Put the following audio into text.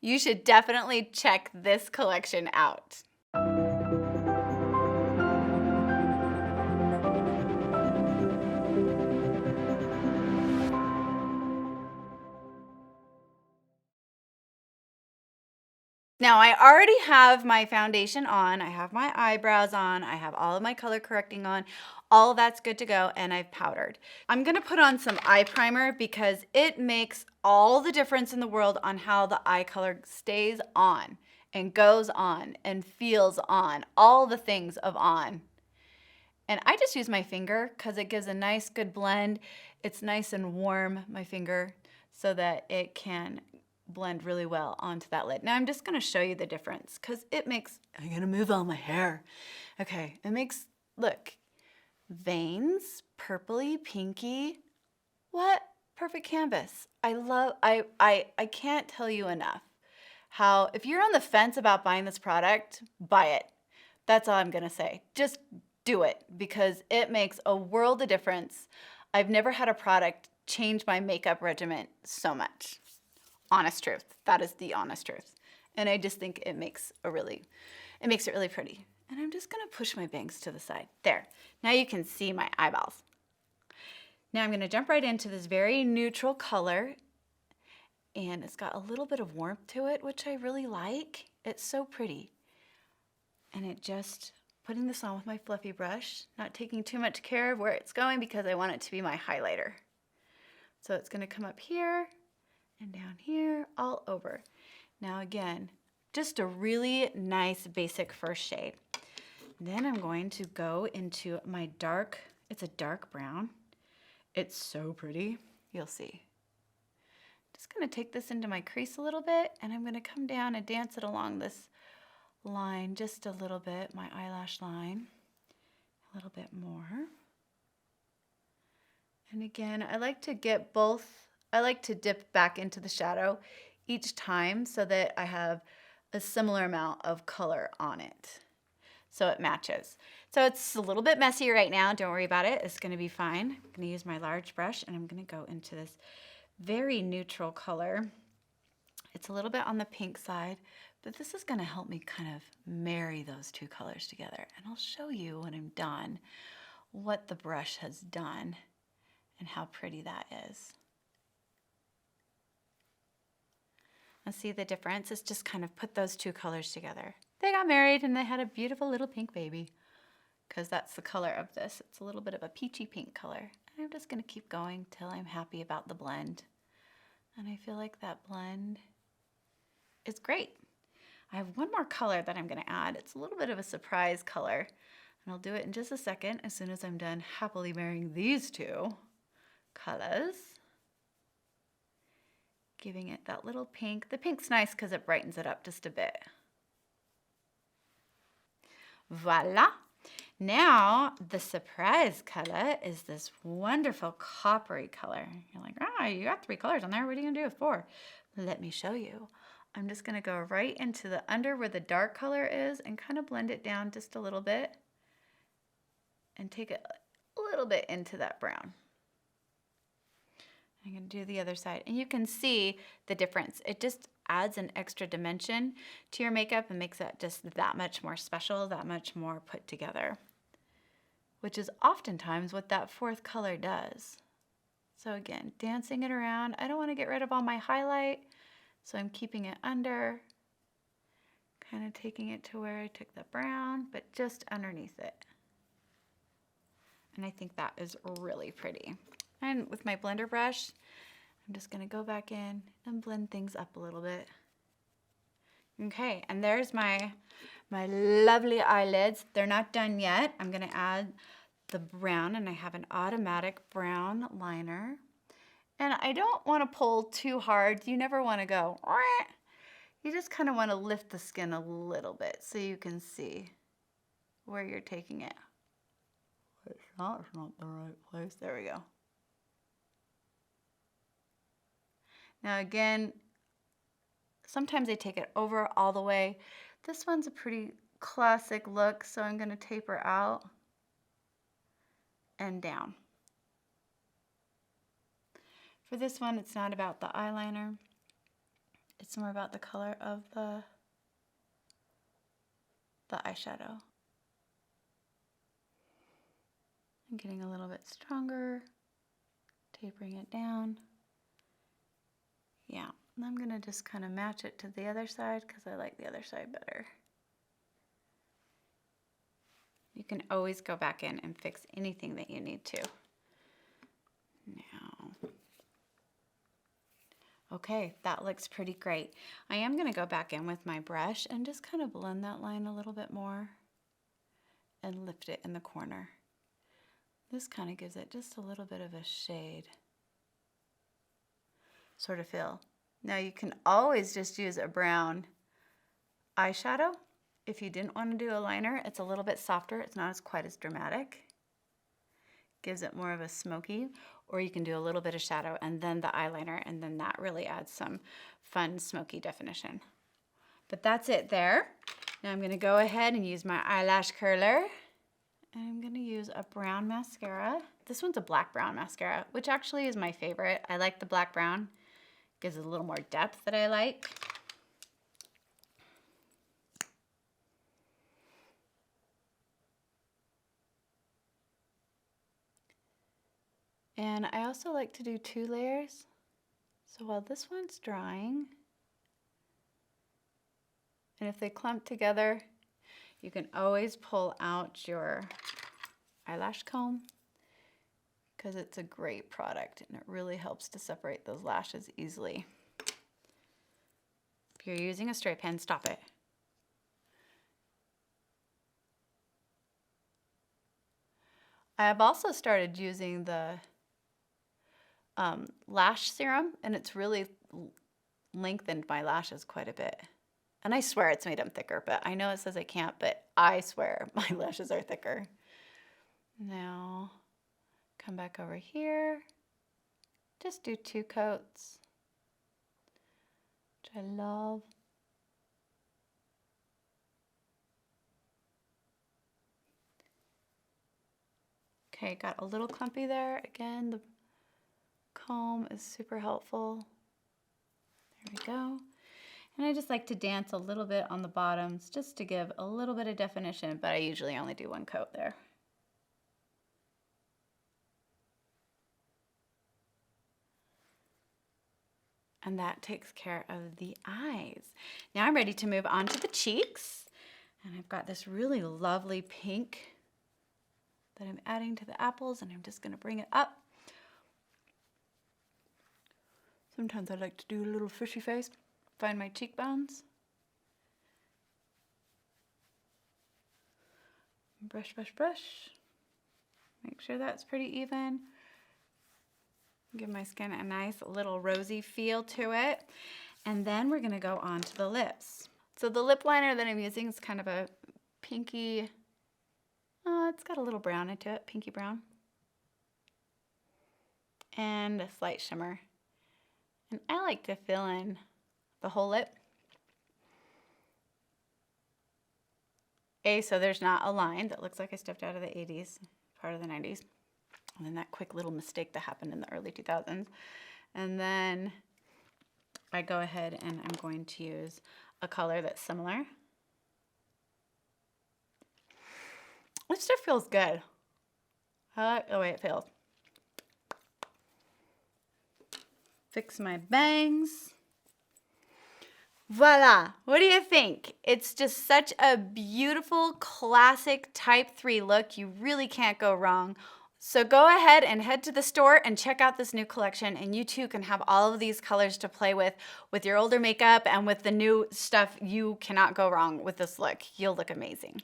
You should definitely check this collection out. Now I already have my foundation on, I have my eyebrows on, I have all of my color correcting on, all of that's good to go, and I've powdered. I'm gonna put on some eye primer because it makes all the difference in the world on how the eye color stays on and goes on and feels on, all the things of on. And I just use my finger because it gives a nice good blend. It's nice and warm, my finger, so that it can blend really well onto that lid. Now I'm just gonna show you the difference because it makes, I'm gonna move all my hair. Okay, it makes, look, veins, purpley, pinky. What perfect canvas. I can't tell you enough how, if you're on the fence about buying this product, buy it. That's all I'm gonna say. Just do it because it makes a world of difference. I've never had a product change my makeup regimen so much. Honest truth. That is the honest truth. And I just think it makes it really pretty. And I'm just gonna push my bangs to the side. There. Now you can see my eyeballs. Now I'm gonna jump right into this very neutral color, and it's got a little bit of warmth to it, which I really like. It's so pretty. And it just, putting this on with my fluffy brush, not taking too much care of where it's going because I want it to be my highlighter. So it's gonna come up here and down here, all over. Now again, just a really nice basic first shade. Then I'm going to go into my dark, it's a dark brown. It's so pretty, you'll see. Just gonna take this into my crease a little bit, and I'm gonna come down and dance it along this line just a little bit, my eyelash line, a little bit more. And again, I like to get both, I like to dip back into the shadow each time so that I have a similar amount of color on it, so it matches. So it's a little bit messy right now, don't worry about it, it's gonna be fine. I'm gonna use my large brush and I'm gonna go into this very neutral color. It's a little bit on the pink side, but this is gonna help me kind of marry those two colors together. And I'll show you when I'm done what the brush has done and how pretty that is. Now see the difference? It's just kind of put those two colors together. They got married and they had a beautiful little pink baby, because that's the color of this. It's a little bit of a peachy pink color. And I'm just gonna keep going till I'm happy about the blend. And I feel like that blend is great. I have one more color that I'm gonna add. It's a little bit of a surprise color. And I'll do it in just a second as soon as I'm done happily marrying these two colors. Giving it that little pink. The pink's nice because it brightens it up just a bit. Voila. Now the surprise color is this wonderful coppery color. You're like, you got 3 colors on there. What are you gonna do with 4? Let me show you. I'm just gonna go right into the under where the dark color is and kind of blend it down just a little bit and take it a little bit into that brown. I'm gonna do the other side, and you can see the difference. It just adds an extra dimension to your makeup and makes it just that much more special, that much more put together, which is oftentimes what that 4th color does. So again, dancing it around. I don't want to get rid of all my highlight, so I'm keeping it under, kind of taking it to where I took the brown, but just underneath it. And I think that is really pretty. And with my blender brush, I'm just gonna go back in and blend things up a little bit. Okay, and there's my lovely eyelids. They're not done yet. I'm gonna add the brown, and I have an automatic brown liner. And I don't wanna pull too hard. You never wanna go, "Wah." You just kinda wanna lift the skin a little bit so you can see where you're taking it. It's not the right place. There we go. Now again, sometimes I take it over all the way. This one's a pretty classic look, so I'm gonna taper out and down. For this one, it's not about the eyeliner. It's more about the color of the eyeshadow. I'm getting a little bit stronger, tapering it down. Yeah, and I'm gonna just kind of match it to the other side because I like the other side better. You can always go back in and fix anything that you need to. Now, okay, that looks pretty great. I am gonna go back in with my brush and just kind of blend that line a little bit more and lift it in the corner. This kind of gives it just a little bit of a shade sort of feel. Now you can always just use a brown eyeshadow. If you didn't want to do a liner, it's a little bit softer. It's not as quite as dramatic. Gives it more of a smoky. Or you can do a little bit of shadow and then the eyeliner, and then that really adds some fun smoky definition. But that's it there. Now I'm going to go ahead and use my eyelash curler. And I'm going to use a brown mascara. This one's a black brown mascara, which actually is my favorite. I like the black brown. Gives it a little more depth that I like. And I also like to do 2 layers. So while this one's drying, and if they clump together, you can always pull out your eyelash comb because it's a great product and it really helps to separate those lashes easily. If you're using a straight pen, stop it. I have also started using the lash serum, and it's really lengthened my lashes quite a bit. And I swear it's made them thicker, but I know it says I can't, but I swear my lashes are thicker. Now, come back over here. Just do 2 coats, which I love. Okay, got a little clumpy there. Again, the comb is super helpful. There we go. And I just like to dance a little bit on the bottoms just to give a little bit of definition, but I usually only do 1 coat there. And that takes care of the eyes. Now I'm ready to move on to the cheeks. And I've got this really lovely pink that I'm adding to the apples, and I'm just gonna bring it up. Sometimes I like to do a little fishy face, find my cheekbones. Brush, brush, brush. Make sure that's pretty even. Give my skin a nice little rosy feel to it. And then we're gonna go on to the lips. So the lip liner that I'm using is kind of a pinky, it's got a little brown into it, pinky brown. And a slight shimmer. And I like to fill in the whole lip. So there's not a line that looks like I stepped out of the 80s, part of the 90s. And then that quick little mistake that happened in the early 2000s. And then I go ahead and I'm going to use a color that's similar. This stuff feels good. I like the way it feels. Fix my bangs. Voila! What do you think? It's just such a beautiful, classic type 3 look. You really can't go wrong. So go ahead and head to the store and check out this new collection, and you too can have all of these colors to play with your older makeup and with the new stuff. You cannot go wrong with this look. You'll look amazing.